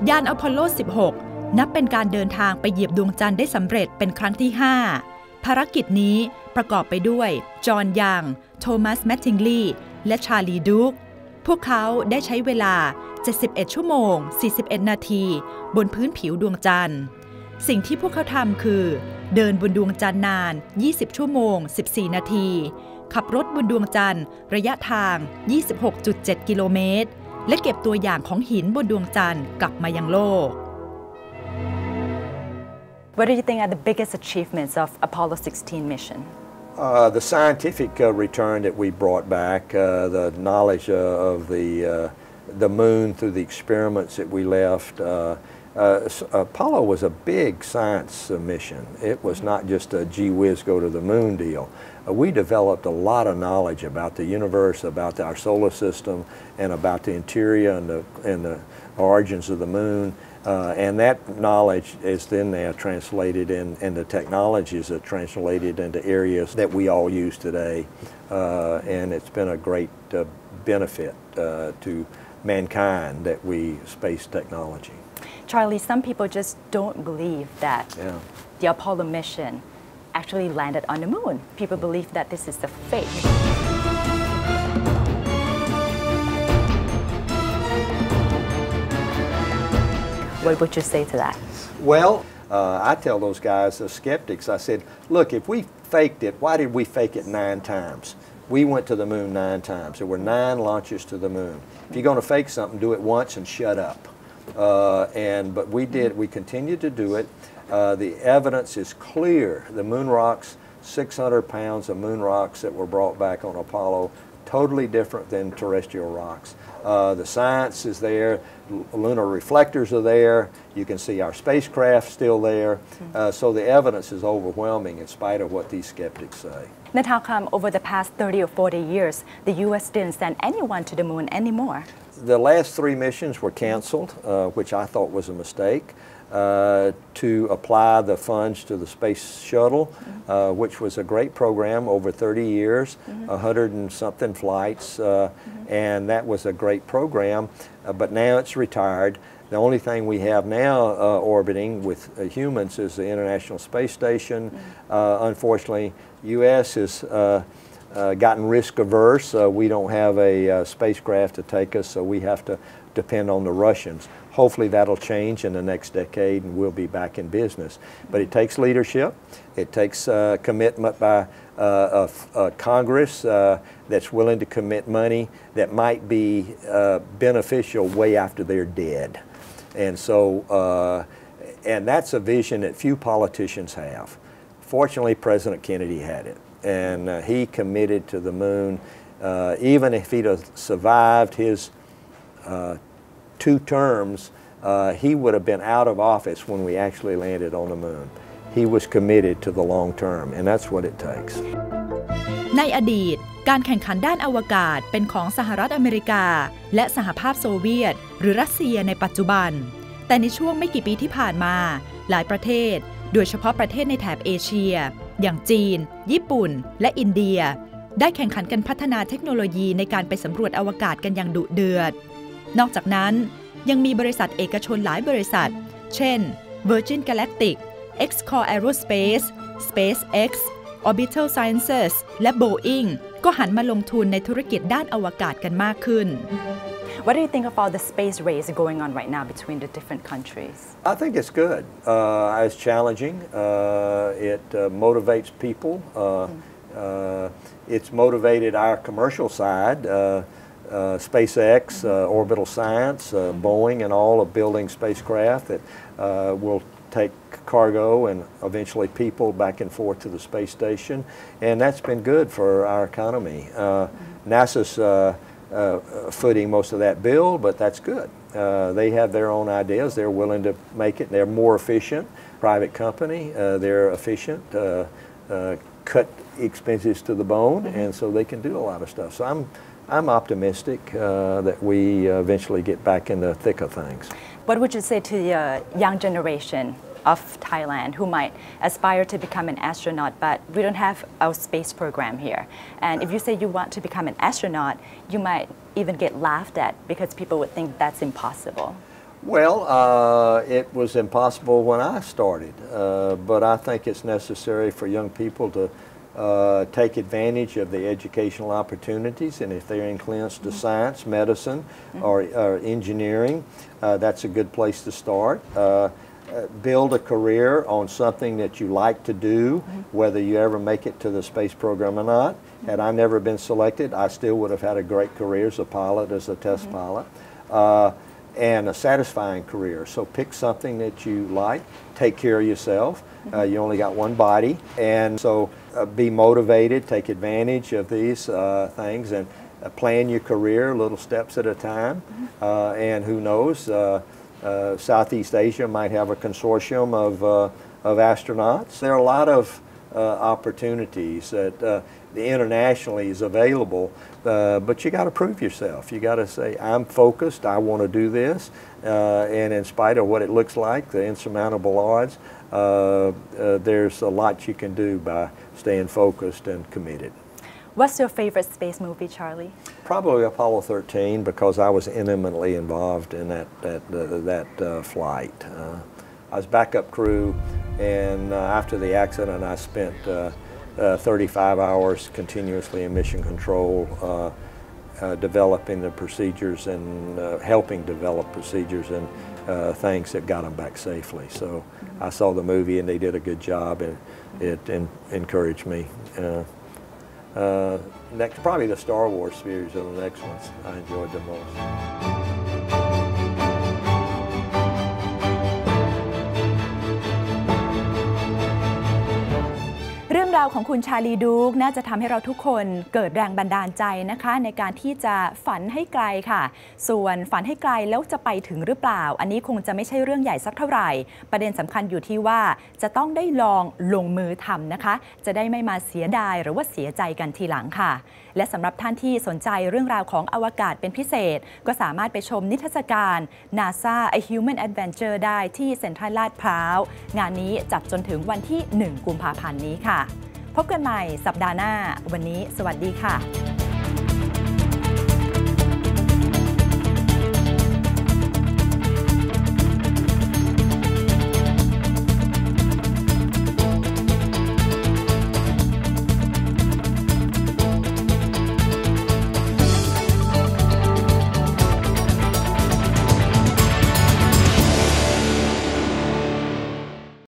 ยานอพอลโล 16 นับเป็นการเดินทางไปเหยียบดวงจันทร์ได้สำเร็จเป็นครั้งที่ 5 ภารกิจนี้ประกอบไปด้วยจอห์นยังโทมัสแมตติงลีย์และชาลีดูคพวกเขาได้ใช้เวลา71 ชั่วโมง 41 นาทีบนพื้นผิวดวงจันทร์สิ่งที่พวกเขาทำคือเดินบนดวงจันทร์นาน20 ชั่วโมง 14 นาทีขับรถบนดวงจันทร์ระยะทาง 26.7 กิโลเมตรและเก็บตัวอย่างของหินบนดวงจันทร์กลับมายังโลก What do you think are the biggest achievements of Apollo 16 mission? The scientific return that we brought back, the knowledge of the moon through the experiments that we left. Apollo was a big science mission. It was not just a gee whiz go to the moon deal. We developed a lot of knowledge about the universe, about our solar system, and about the interior and the origins of the moon. And that knowledge is then now translated and the technologies are translated into areas that we all use today. And it's been a great benefit to mankind that we space technology. Charlie, some people just don't believe that the Apollo mission actually landed on the moon. People believe that this is a fake. What would you say to that? Well, I tell those guys, the skeptics, I said, look, if we faked it, why did we fake it 9 times? We went to the moon 9 times. There were 9 launches to the moon. If you're going to fake something, do it once and shut up. But we continued to do it. The evidence is clear. The moon rocks, 600 pounds of moon rocks that were brought back on Apollo, totally different than terrestrial rocks. The science is there. Lunar reflectors are there. You can see our spacecraft still there. So the evidence is overwhelming in spite of what these skeptics say. Then how come over the past 30 or 40 years, the U.S. didn't send anyone to the moon anymore? The last 3 missions were canceled, which I thought was a mistake, to apply the funds to the space shuttle, which was a great program over 30 years, 100 and something flights, and that was a great program, but now it's retired. The only thing we have now orbiting with humans is the International Space Station. Unfortunately, U.S. has gotten risk averse. We don't have a spacecraft to take us, so we have to depend on the Russians. Hopefully that'll change in the next decade and we'll be back in business. But it takes leadership. It takes commitment by Congress that's willing to commit money that might be beneficial way after they're dead. And so, and that's a vision that few politicians have. Fortunately, President Kennedy had it. And he committed to the moon. Even if he'd have survived his 2 terms, he would have been out of office when we actually landed on the moon. He was committed to the long term, and that's what it takes. ในอดีตการแข่งขันด้านอวกาศเป็นของสหรัฐอเมริกาและสหภาพโซเวียตหรือรัสเซียในปัจจุบันแต่ในช่วงไม่กี่ปีที่ผ่านมาหลายประเทศโดยเฉพาะประเทศในแถบเอเชียอย่างจีนญี่ปุ่นและอินเดียได้แข่งขันกันพัฒนาเทคโนโลยีในการไปสำรวจอวกาศกันอย่างดุเดือดนอกจากนั้นยังมีบริษัทเอกชนหลายบริษัทเช่น Virgin Galactic, X-Core Aerospace, SpaceX, Orbital Sciences และ Boeing ก็หันมาลงทุนในธุรกิจด้านอวกาศกันมากขึ้น What do you think about the space race going on right now between the different countries? I think it's good. It's challenging. It motivates people. It's motivated our commercial side. SpaceX, Orbital Science, Boeing, and all of building spacecraft that will take cargo and eventually people back and forth to the space station. And that's been good for our economy. NASA's footing most of that bill, but that's good. They have their own ideas. They're willing to make it. They're more efficient. Private company, they're efficient, cut expenses to the bone, and so they can do a lot of stuff. So I'm optimistic that we eventually get back in the thick of things. What would you say to the young generation of Thailand who might aspire to become an astronaut, but we don't have our space program here? And if you say you want to become an astronaut, you might even get laughed at because people would think that's impossible. Well, it was impossible when I started, but I think it's necessary for young people to take advantage of the educational opportunities, and if they're inclined to science, medicine, or engineering, that's a good place to start. Build a career on something that you like to do, whether you ever make it to the space program or not. Had I never been selected, I still would have had a great career as a pilot, as a test pilot. And a satisfying career. So pick something that you like, take care of yourself. You only got one body, and so be motivated, take advantage of these things, and plan your career little steps at a time. And who knows, Southeast Asia might have a consortium of astronauts. There are a lot of opportunities that internationally is available, but you got to prove yourself. You got to say, I'm focused, I want to do this, and in spite of what it looks like, the insurmountable odds, there's a lot you can do by staying focused and committed. What's your favorite space movie, Charlie? Probably Apollo 13, because I was intimately involved in that flight. I was backup crew, and after the accident, I spent 35 hours continuously in mission control, developing the procedures and helping develop procedures and things that got them back safely. So I saw the movie and they did a good job, and it encouraged me. Next, probably the Star Wars series are the next ones I enjoyed the most. เรื่องราวของคุณชาลีดูกน่าจะทำให้เราทุกคนเกิดแรงบันดาลใจนะคะในการที่จะฝันให้ไกลค่ะส่วนฝันให้ไกลแล้วจะไปถึงหรือเปล่าอันนี้คงจะไม่ใช่เรื่องใหญ่สักเท่าไหร่ประเด็นสำคัญอยู่ที่ว่าจะต้องได้ลองลงมือทำนะคะจะได้ไม่มาเสียดายหรือว่าเสียใจกันทีหลังค่ะและสำหรับท่านที่สนใจเรื่องราวของอวกาศเป็นพิเศษก็สามารถไปชมนิทรรศการ NASA A Human Adventure ได้ที่เซ็นทรัลลาดพร้าวงานนี้จัดจนถึงวันที่ 1 กุมภาพันธ์นี้ค่ะพบกันใหม่สัปดาห์หน้าวันนี้สวัสดีค่ะ